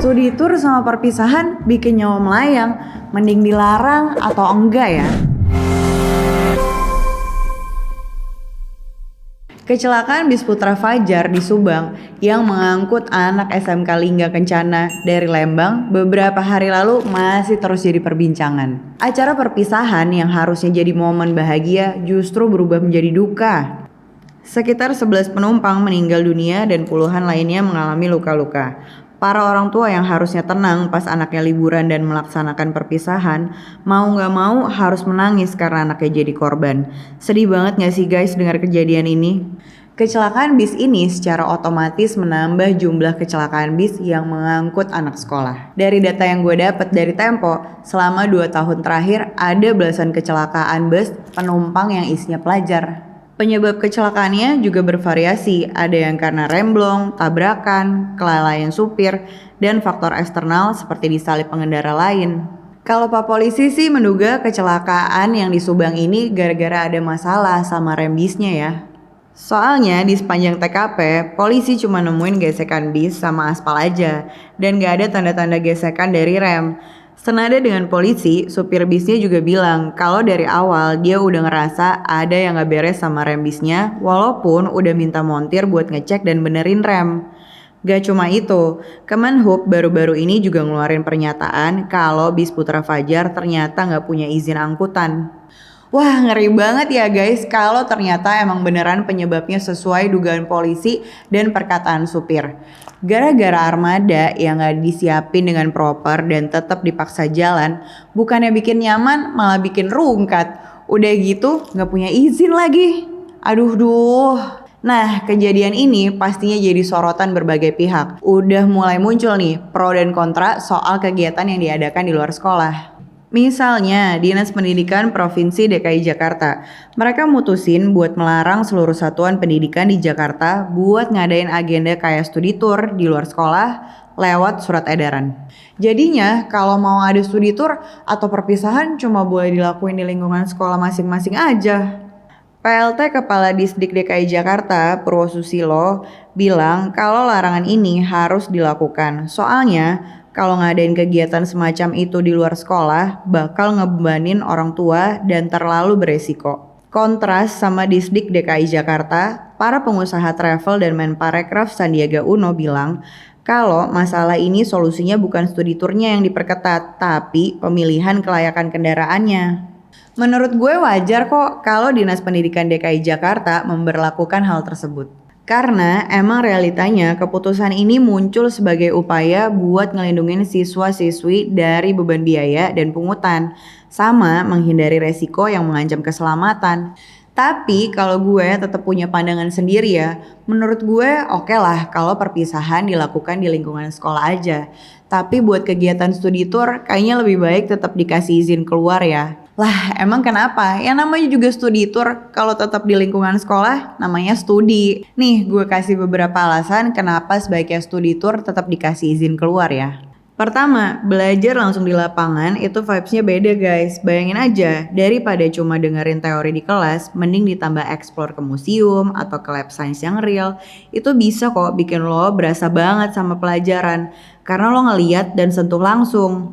Studi tour sama perpisahan bikin nyawa melayang, mending dilarang atau enggak ya? Kecelakaan bis Putra Fajar di Subang yang mengangkut anak SMK Lingga Kencana dari Lembang beberapa hari lalu masih terus jadi perbincangan. Acara perpisahan yang harusnya jadi momen bahagia justru berubah menjadi duka. Sekitar 11 penumpang meninggal dunia dan puluhan lainnya mengalami luka-luka. Para orang tua yang harusnya tenang pas anaknya liburan dan melaksanakan perpisahan, mau gak mau harus menangis karena anaknya jadi korban. Sedih banget gak sih guys dengar kejadian ini? Kecelakaan bis ini secara otomatis menambah jumlah kecelakaan bis yang mengangkut anak sekolah. Dari data yang gue dapat dari Tempo, selama 2 tahun terakhir ada belasan kecelakaan bus penumpang yang isinya pelajar. Penyebab kecelakaannya juga bervariasi, ada yang karena remblong, tabrakan, kelalaian supir, dan faktor eksternal seperti disalip pengendara lain. Kalau Pak Polisi sih menduga kecelakaan yang di Subang ini gara-gara ada masalah sama rem bisnya ya. Soalnya di sepanjang TKP, polisi cuma nemuin gesekan bis sama aspal aja, dan gak ada tanda-tanda gesekan dari rem. Senada dengan polisi, supir bisnya juga bilang kalau dari awal dia udah ngerasa ada yang gak beres sama rem bisnya walaupun udah minta montir buat ngecek dan benerin rem. Gak cuma itu, Kemenhub baru-baru ini juga ngeluarin pernyataan kalau bis Putra Fajar ternyata gak punya izin angkutan. Wah, ngeri banget ya guys kalau ternyata emang beneran penyebabnya sesuai dugaan polisi dan perkataan supir. Gara-gara armada yang gak disiapin dengan proper dan tetap dipaksa jalan, bukannya bikin nyaman malah bikin rungkat. Udah gitu gak punya izin lagi. Aduh. Nah, kejadian ini pastinya jadi sorotan berbagai pihak. Udah mulai muncul nih pro dan kontra soal kegiatan yang diadakan di luar sekolah. Misalnya, Dinas Pendidikan Provinsi DKI Jakarta, mereka mutusin buat melarang seluruh satuan pendidikan di Jakarta buat ngadain agenda kayak studi tour di luar sekolah lewat surat edaran. Jadinya, kalau mau ada studi tour atau perpisahan cuma boleh dilakuin di lingkungan sekolah masing-masing aja. PLT Kepala Disdik DKI Jakarta, Purwosusilo, bilang kalau larangan ini harus dilakukan. Soalnya, kalau ngadain kegiatan semacam itu di luar sekolah, bakal ngebebanin orang tua dan terlalu beresiko. Kontras sama Disdik DKI Jakarta, para pengusaha travel dan Menparekraf Sandiaga Uno bilang kalau masalah ini solusinya bukan studi turnya yang diperketat, tapi pemilihan kelayakan kendaraannya. Menurut gue wajar kok kalau Dinas Pendidikan DKI Jakarta memberlakukan hal tersebut. Karena emang realitanya keputusan ini muncul sebagai upaya buat ngelindungin siswa-siswi dari beban biaya dan pungutan, sama menghindari resiko yang mengancam keselamatan. Tapi kalau gue tetap punya pandangan sendiri ya, menurut gue oke lah kalau perpisahan dilakukan di lingkungan sekolah aja. Tapi buat kegiatan studi tour kayaknya lebih baik tetap dikasih izin keluar ya. Lah emang kenapa? Yang namanya juga studi tour, kalau tetap di lingkungan sekolah namanya studi. Nih gue kasih beberapa alasan kenapa sebaiknya studi tour tetap dikasih izin keluar ya. Pertama, belajar langsung di lapangan itu vibes-nya beda guys. Bayangin aja, daripada cuma dengerin teori di kelas, mending ditambah explore ke museum atau ke lab science yang real. Itu bisa kok bikin lo berasa banget sama pelajaran, karena lo ngeliat dan sentuh langsung.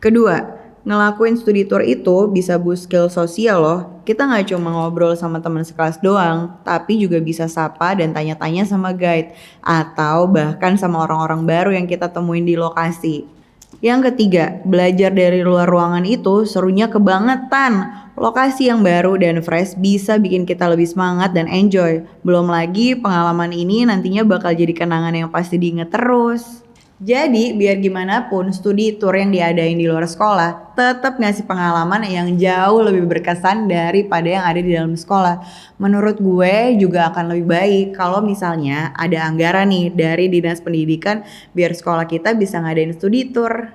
Kedua, ngelakuin studi tour itu bisa boost skill sosial loh. Kita gak cuma ngobrol sama teman sekelas doang, tapi juga bisa sapa dan tanya-tanya sama guide, atau bahkan sama orang-orang baru yang kita temuin di lokasi. Yang ketiga, belajar dari luar ruangan itu serunya kebangetan. Lokasi yang baru dan fresh bisa bikin kita lebih semangat dan enjoy. Belum lagi pengalaman ini nantinya bakal jadi kenangan yang pasti diinget terus. Jadi biar gimana pun studi tour yang diadain di luar sekolah tetap ngasih pengalaman yang jauh lebih berkesan daripada yang ada di dalam sekolah. Menurut gue juga akan lebih baik kalau misalnya ada anggaran nih dari Dinas Pendidikan biar sekolah kita bisa ngadain studi tour.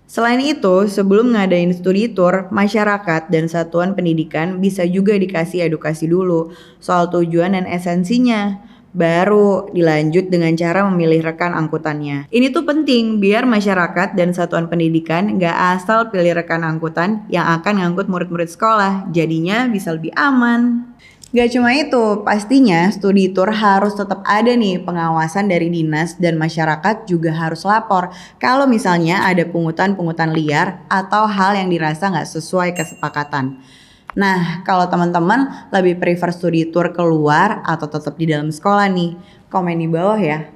Selain itu, sebelum ngadain studi tour, masyarakat dan satuan pendidikan bisa juga dikasih edukasi dulu soal tujuan dan esensinya. Baru dilanjut dengan cara memilih rekan angkutannya. Ini tuh penting biar masyarakat dan satuan pendidikan gak asal pilih rekan angkutan yang akan ngangkut murid-murid sekolah. Jadinya bisa lebih aman. Gak cuma itu, pastinya studi tour harus tetap ada nih pengawasan dari dinas dan masyarakat juga harus lapor kalau misalnya ada pungutan-pungutan liar atau hal yang dirasa nggak sesuai kesepakatan. Nah, kalau teman-teman lebih prefer studi tour keluar atau tetap di dalam sekolah nih, komen di bawah ya.